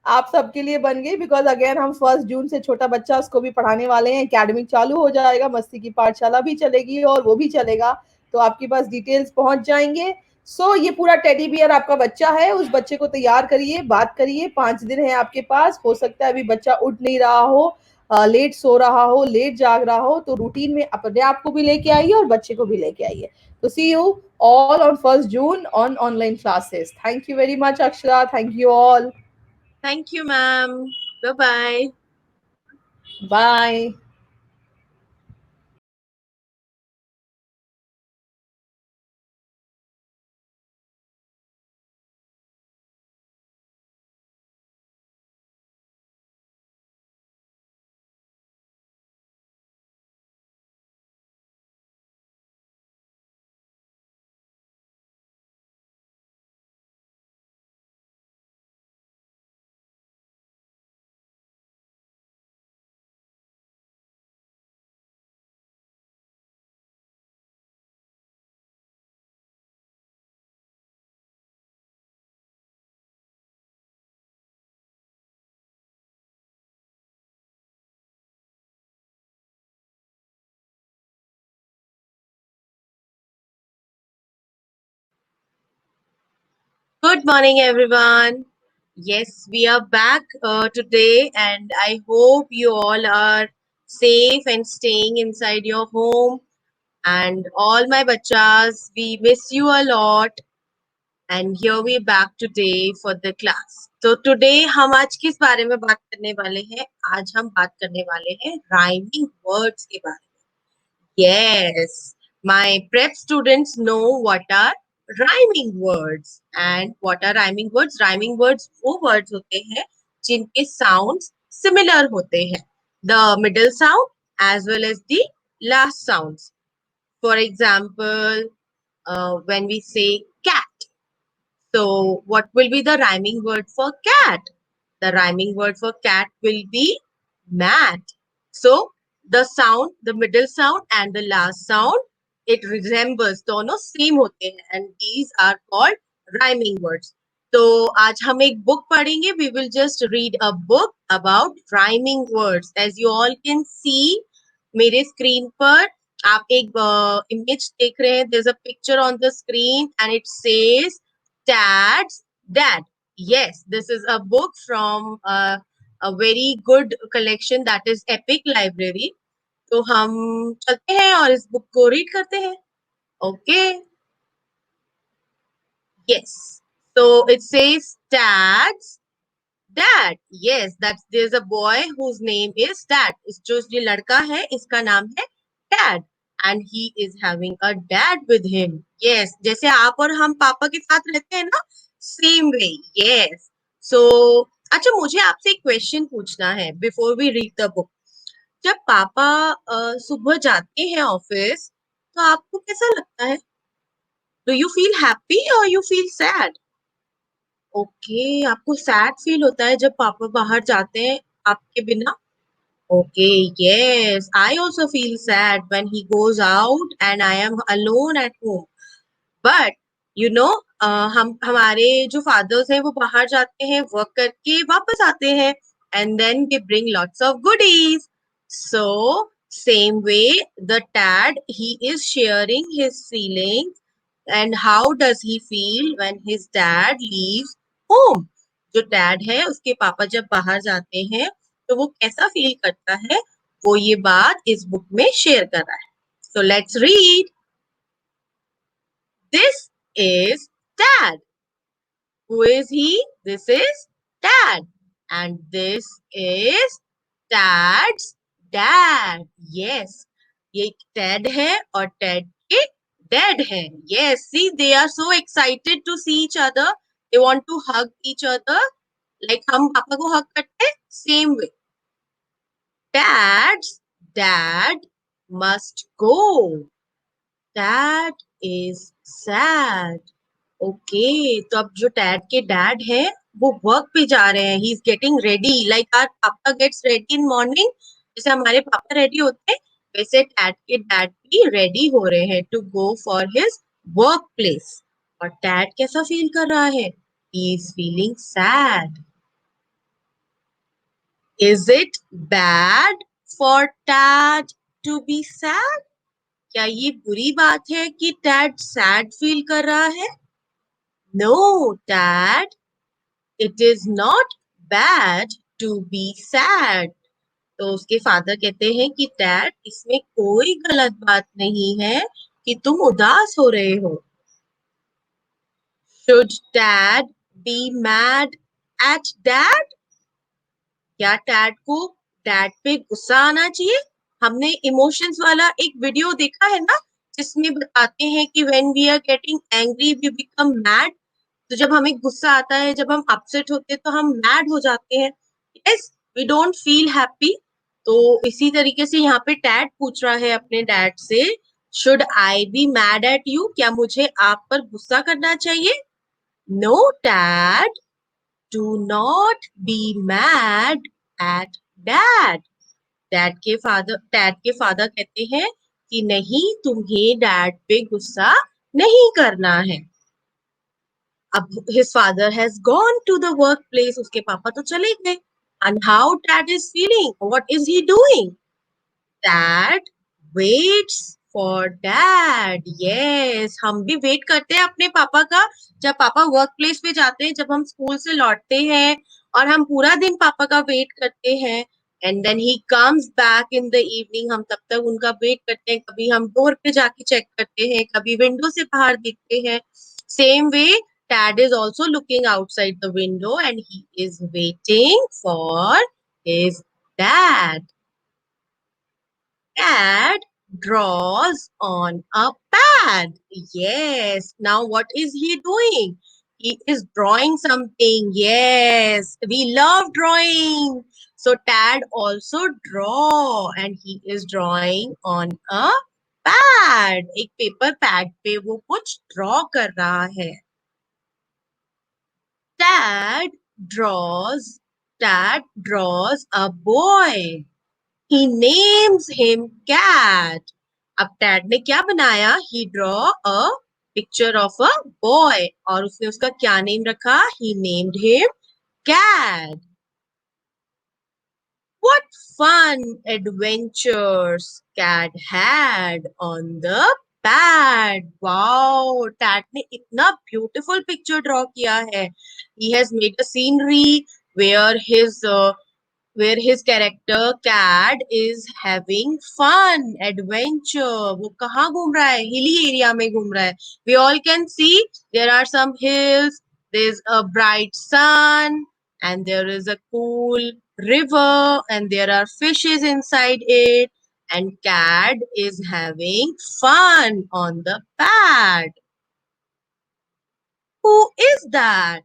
आप सबके लिए बन गई. Because again हम 1 जून से छोटा बच्चा उसको भी पढ़ाने वाले हैं. एकेडमिक चालू हो जाएगा, मस्ती की पाठशाला भी चलेगी और वो भी चलेगा. तो आपके पास डिटेल्स पहुंच जाएंगे. सो ये पूरा टेडी बियर आपका बच्चा है. उस बच्चे को तैयार करिए, बात करिए. 5 दिन है आपके पास. हो सकता है अभी बच्चा उठ नहीं रहा हो, लेट सो रहा हो, लेट जाग रहा हो. तो रूटीन में अपने आप को भी लेके आइए और बच्चे को भी लेके आइए. तो सी you all on 1st June on online classes. Thank you very much, Akshara. Thank you all. Thank you, ma'am. Bye-bye. Bye. Good morning, everyone. Yes, we are back today, and I hope you all are safe and staying inside your home. And all my bachas, we miss you a lot. And here we back today for the class. तो today हम आज किस बारे में बात करने वाले हैं? आज हम बात करने वाले हैं rhyming words के बारे में. Yes, my prep students know what are rhyming words. And what are rhyming words? Rhyming words वो words होते हैं जिनके sounds similar होते हैं. The middle sound as well as the last sounds. For example, when we say cat. So what will be the rhyming word for cat? The rhyming word for cat will be mat. So the sound, the middle sound and the last sound, it resembles, दोनों same होते हैं and these are called rhyming words. तो आज हम एक book पढ़ेंगे. We will just read a book about rhyming words. As you all can see, मेरे screen पर आप एक image देख रहे हैं. There's a picture on the screen and it says Dad's Dad. Yes, this is a book from a very good collection that is Epic Library. तो हम चलते हैं और इस बुक को रीड करते हैं. Okay. Yes. So it says Dad's Dad. Yes, that's there's a boy whose name is Dad. इस जो ये लड़का है इसका नाम है Dad. And he is having a dad with him. Yes, जैसे आप और हम पापा के साथ रहते हैं ना, same way. Yes. So अच्छा मुझे आपसे एक क्वेश्चन पूछना है before we read the book. जब पापा सुबह जाते हैं ऑफिस तो आपको कैसा लगता है? Do you feel happy or you feel sad? Okay, आपको सैड फील होता है जब पापा बाहर जाते हैं आपके बिना? Okay, yes, I also feel sad when he goes out and I am alone at home. But you know, हम हमारे जो fathers हैं वो बाहर जाते हैं work करके वापस आते हैं and then they bring lots of goodies. So same way, the dad he is sharing his feelings and how does he feel when his dad leaves home? जो dad है उसके पापा जब बाहर जाते हैं तो वो कैसा फील करता है वो ये बात इस बुक में शेयर कर रहा है. So let's read. This is Dad. Who is he? This is Dad. And this is Dad's dad. Yes. ये Ted है और Ted के dad है. Yes. See, they are so excited to see each other. They want to hug each other. Like हम पापा को hug करते हैं. Same way. Dad's dad must go. Dad is sad. Okay, तो अब जो डैड के डैड है वो वर्क पे जा रहे हैं. He is getting ready like our papa gets ready in morning. जैसे हमारे पापा रेडी होते हैं वैसे डैड के डैड भी रेडी हो रहे हैं to go for his work place. और डैड कैसा फील कर रहा है? He is feeling sad. Is it bad for dad to be sad? क्या ये बुरी बात है कि डैड सैड फील कर रहा है? No, Dad, it is not bad to be sad. तो उसके फादर कहते हैं कि डैड इसमें कोई गलत बात नहीं है कि तुम उदास हो रहे हो. Should Dad be mad at Dad? क्या डैड को डैड पे गुस्सा आना चाहिए? हमने इमोशंस वाला एक वीडियो देखा है ना जिसमें बताते हैं कि when we are getting angry we become mad. तो जब हमें गुस्सा आता है, जब हम अपसेट होते हैं तो हम मैड हो जाते हैं. Yes, we don't feel happy. तो इसी तरीके से यहाँ पे डैड पूछ रहा है अपने डैड से, should I be mad at you? क्या मुझे आप पर गुस्सा करना चाहिए? No dad, do not be mad at dad. Dad के फादर कहते हैं कि नहीं, तुम्हें डैड पे गुस्सा नहीं करना है. अब his father has gone to the workplace. उसके पापा तो चले गए. And how dad is feeling? What is he doing? Dad waits for dad. Yes, हम भी वेट करते हैं अपने पापा का. जब पापा वर्क प्लेस पे जाते हैं, जब हम स्कूल से लौटते हैं और हम पूरा दिन पापा का वेट करते हैं. And then he comes back in the evening. हम तब तक उनका वेट करते हैं. कभी हम डोर पे जाके चेक करते हैं, कभी विंडो से बाहर देखते हैं. Same way, Dad is also looking outside the window and he is waiting for his dad. Dad draws on a pad. Yes. Now what is he doing? He is drawing something. Yes. We love drawing. So Dad also draw and he is drawing on a pad. एक paper pad पे वो कुछ draw कर रहा है. Dad draws a boy. He names him Cat. अब Dad ने क्या बनाया? He draw a picture of a boy और उसने उसका क्या नेम रखा? He named him Cat. What fun adventures Cat had on the pad. Wow, Cat ने इतना beautiful picture draw किया है. He has made a scenery where his character Cat is having fun, adventure. वो कहाँ घूम रहा है? Hilly area में घूम रहा है. We all can see there are some hills, there's a bright sun, and there is a cool river, and there are fishes inside it, and Cat is having fun on the pad. Who is that?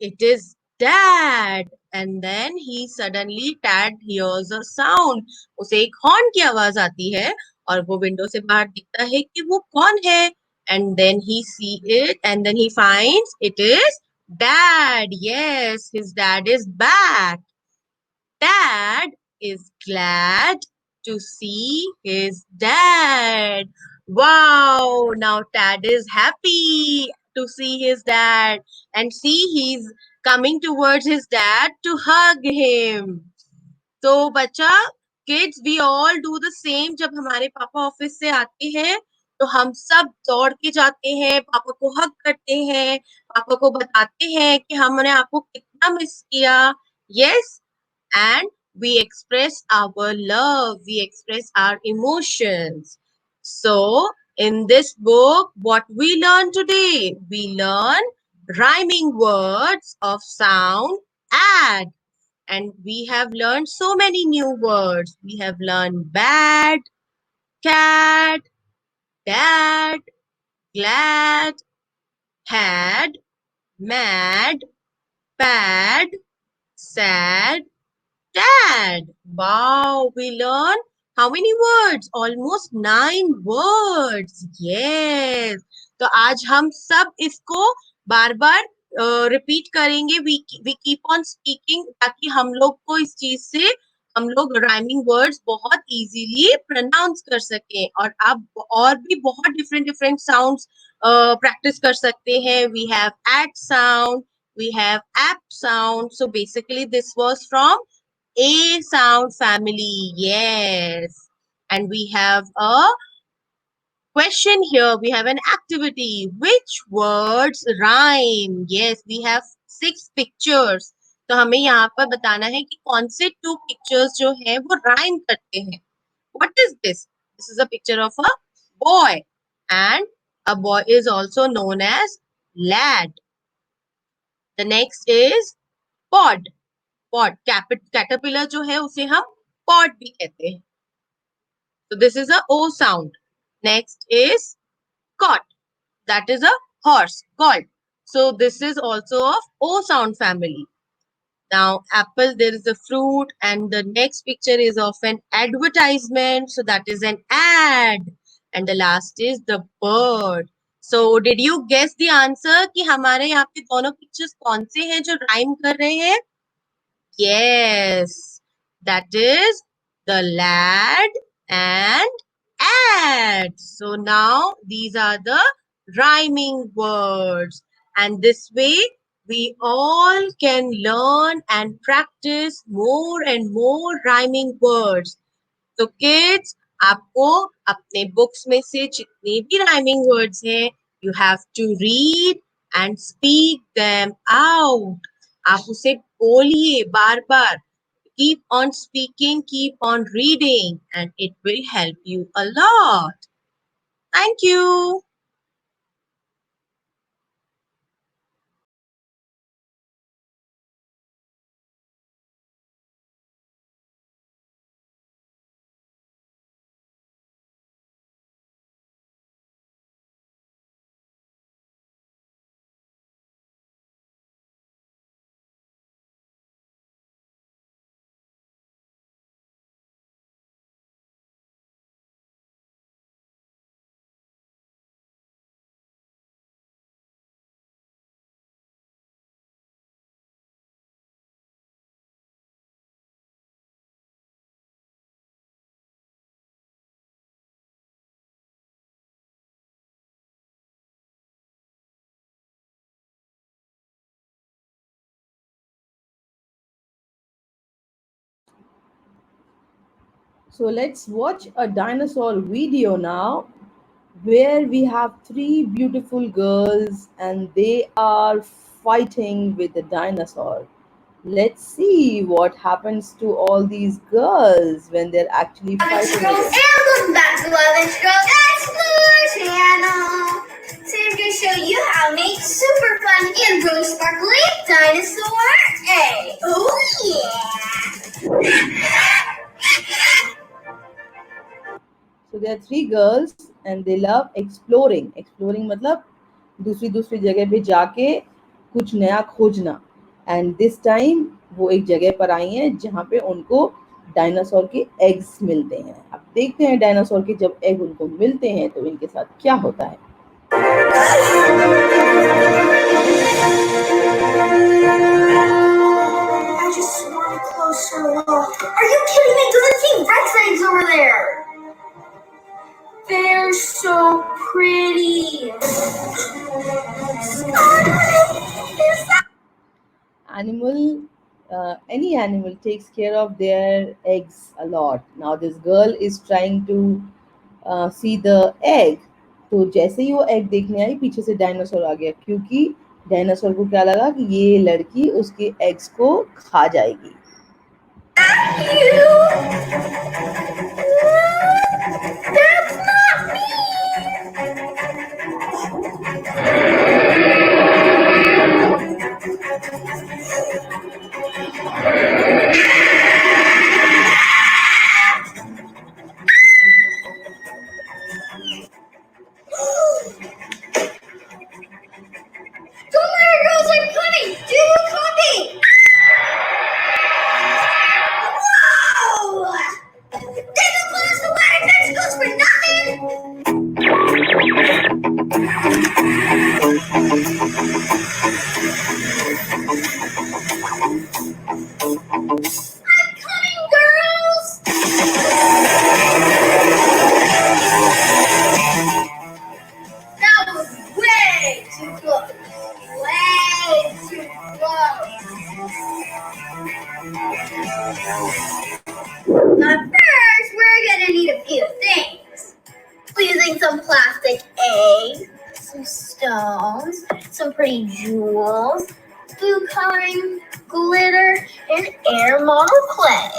It is Dad. And then he suddenly Dad hears a sound. उसे एक horn की आवाज आती है और वो window से बाहर दिखता है कि वो कौन है. And then he see it and then he finds it is Dad. Yes, his dad is back. Dad is glad to see his dad. Wow, now Dad is happy to see his dad and see he's coming towards his dad to hug him. तो बच्चा, kids, we all do the same. जब हमारे पापा office से आते हैं तो हम सब दौड़ के जाते हैं, पापा को हग करते हैं, पापा को बताते हैं कि हमने आपको कितना मिस किया. Yes, and We express our love. We express our emotions. So, in this book, what we learn today? We learn rhyming words of sound add. And we have learned so many new words. We have learned bad, cat, dad, glad, had, mad, bad, sad, dad. Wow, we learned how many words? Almost 9 words. Yes. तो आज हम सब इसको बार बार repeat करेंगे. We keep on speaking ताकि हम लोग को इस चीज से हम लोग राइमिंग वर्ड्स बहुत इजीली प्रोनाउंस कर सकें. और आप और भी बहुत डिफरेंट डिफरेंट साउंड्स प्रैक्टिस कर सकते हैं. We have at sound, we have app sound. So basically this was from A sound family. Yes. And we have a question here. We have an activity. Which words rhyme? Yes, we have 6 pictures. तो हमें यहाँ पर बताना है कि कौन से 2 pictures जो है वो rhyme करते हैं. What is this? This is a picture of a boy. And a boy is also known as lad. The next is pod. Pod. Caterpillar जो है उसे हम pod भी कहते हैं. So this is a O sound. Next is cot. That is a horse, colt. So this is also of O sound family. Now apple, there is a fruit, and the next picture is of an advertisement. So that is an ad. And the last is the bird. So did you guess the answer कि हमारे यहाँ पे दोनों pictures कौन से हैं जो rhyme कर रहे हैं? Yes, that is the lad and ad. So now these are the rhyming words, and this way we all can learn and practice more and more rhyming words. तो kids, आपको अपने books में से जितने भी rhyming words हैं, you have to read and speak them out. आप उसे बोलिए बार बार. Keep on speaking, keep on reading, and it will help you a lot. Thank you. So let's watch a dinosaur video now where we have 3 beautiful girls and they are fighting with the dinosaur. Let's see what happens to all these girls when they're actually fighting with it. And welcome back to Love Girls Explore channel. Today I'm going to show you how to make super fun and really sparkly dinosaur egg. Oh yeah! So there are 3 girls and they love exploring. Exploring मतलब दूसरी दूसरी जगह पे जाके कुछ नया खोजना. And this time वो एक जगह पर आई हैं जहाँ पे उनको डायनासोर के एग्स मिलते हैं. अब देखते हैं डायनासोर के जब एग उनको मिलते हैं तो इनके साथ क्या होता है. I just want a closer look. Are you kidding me? Those are T-Rex eggs over there. They're so pretty. Any animal takes care of their eggs a lot. Now this girl is trying to see the egg. तो जैसे ही वो egg देखने आई पीछे से dinosaur आ गया क्योंकि dinosaur को क्या लगा कि ये लड़की उसके एग्स को खा जाएगी. You? That's not me! Don't let her go, I'm coming! Do you copy? Whoa! David Glass, the ladder vegetables for nothing! I'm coming, girls! That was way too close. Way too close. But first, we're gonna need a few things. We're using some plastic eggs, some stones, some pretty jewels, food coloring, glitter, and air model clay.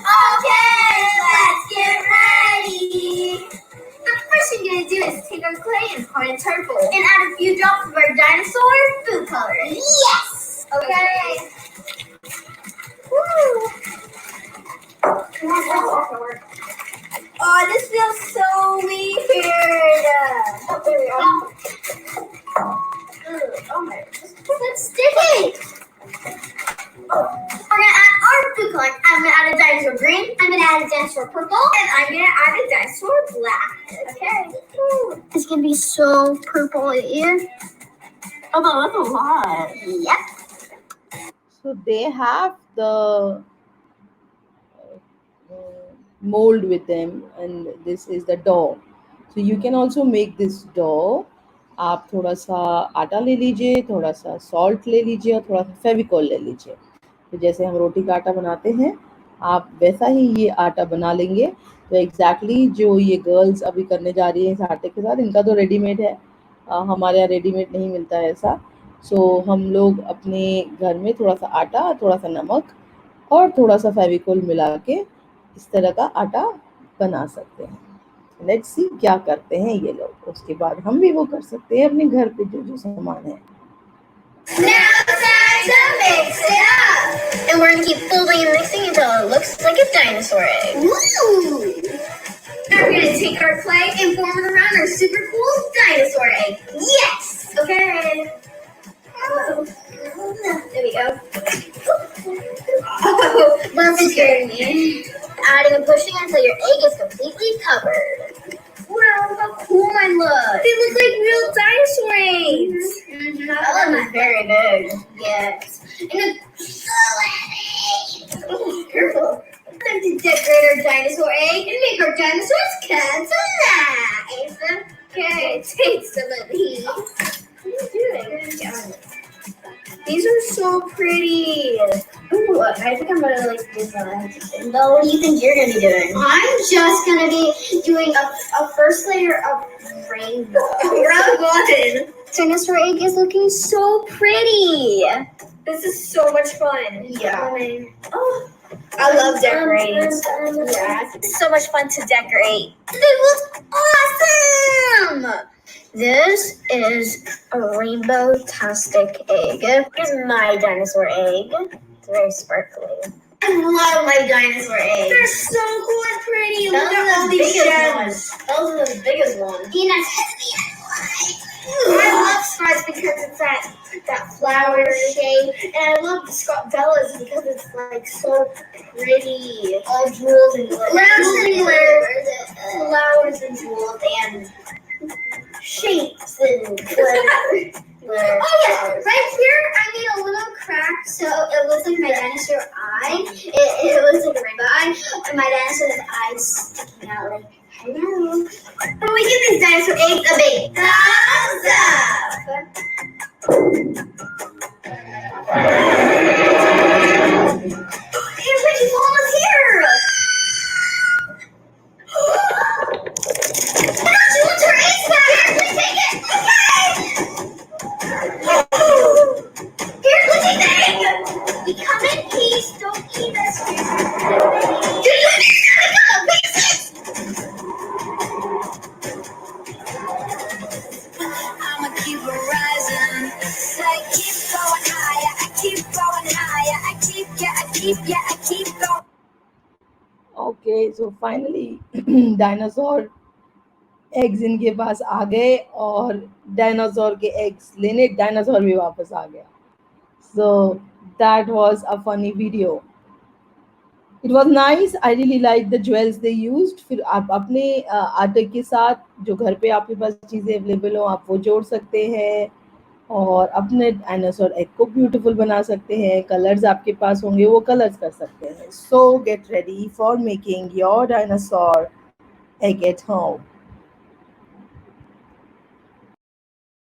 Okay, let's get ready. The first thing we're gonna do is take our clay and pour in turtle and add a few drops of our dinosaur food coloring. Yes! Okay. Woo! Oh, this feels so weird. Oh, there we are. Oh my, that's sticky. Oh, we're gonna add our food coloring. I'm gonna add a dinosaur green. I'm gonna add a dinosaur purple, and I'm gonna add a dinosaur black. Okay. Ooh, it's gonna be so purple-y. Oh, that's a lot. Yep. So they have the mold with them, and this is the dough. So you can also make this dough. आप थोड़ा सा आटा ले लीजिए, थोड़ा सा salt ले लीजिए और थोड़ा सा फेविकॉल ले लीजिए. तो जैसे हम रोटी का आटा बनाते हैं, आप वैसा ही ये आटा बना लेंगे. तो एग्जैक्टली जो ये गर्ल्स अभी करने जा रही है इस आटे के साथ, इनका तो रेडीमेड है, हमारे यहाँ रेडीमेड नहीं मिलता है ऐसा. सो हम लोग अपने घर में थोड़ा सा आटा, थोड़ा सा नमक और थोड़ा सा फेविकॉल मिला के इस तरह का आटा बना सकते हैं. लेट्स सी क्या करते हैं ये लोग. उसके बाद हम भी वो कर सकते हैं अपने घर पे जो जो सामान है. Now it's time to mix it up. And we're gonna keep folding and mixing until it looks like a dinosaur egg. Woo! Now we're gonna take our clay and form it around our super cool dinosaur egg. Yes! Okay. Oh. There we go. Oh, that's scaring me. Adding and pushing until your egg is completely covered. Wow, how cool mine look. They look like real dinosaur eggs. That one is very big. Yes. And it's so heavy. Careful. Time to decorate our dinosaur egg and make our dinosaurs come to life. Okay, take some of these. What are you doing? These are so pretty. Ooh, I think I'm gonna like design something. Well, what do you think you're gonna be doing? I'm just gonna be doing a first layer of rainbow. Round one. Dinosaur egg is looking so pretty. This is so much fun. Yeah. Oh. I love decorating. Yeah. It's so much fun to decorate. They look awesome! This is a rainbow-tastic egg. Here's my dinosaur egg. It's very sparkly. I love my dinosaur eggs. They're so cool and pretty. Look at all these shells. Those are the biggest ones. And that's heavy and light. I love Scar's because it's that flower shape, and I love the Bella's because it's like so pretty. All jewels and flowers and jewels and shapes and glitter. Oh yes, right here I made a little crack so it looks like my dinosaur eye. It looks like a rainbow eye, and my dinosaur's eyes sticking out like hello. And we give this dinosaur egg a big thumbs up. And Richie's almost here. She wants her eggs back. Here, please take it. Okay. Here, please take the egg. We come in peace. Don't eat us. Keep going. Okay, so finally dinosaur eggs इनके पास आ गए और dinosaur के eggs लेने dinosaur भी वापस आ गया. So that was a funny video. It was nice. I really liked the jewels they used. फिर आप अपने आटे के साथ जो घर पे आपके पास चीज़ें अवेलेबल हो आप वो जोड़ सकते हैं और अपने डायनासोर एग को ब्यूटीफुल बना सकते हैं. कलर्स आपके पास होंगे वो कलर्स कर सकते हैं. So get ready for making your dinosaur egg at home.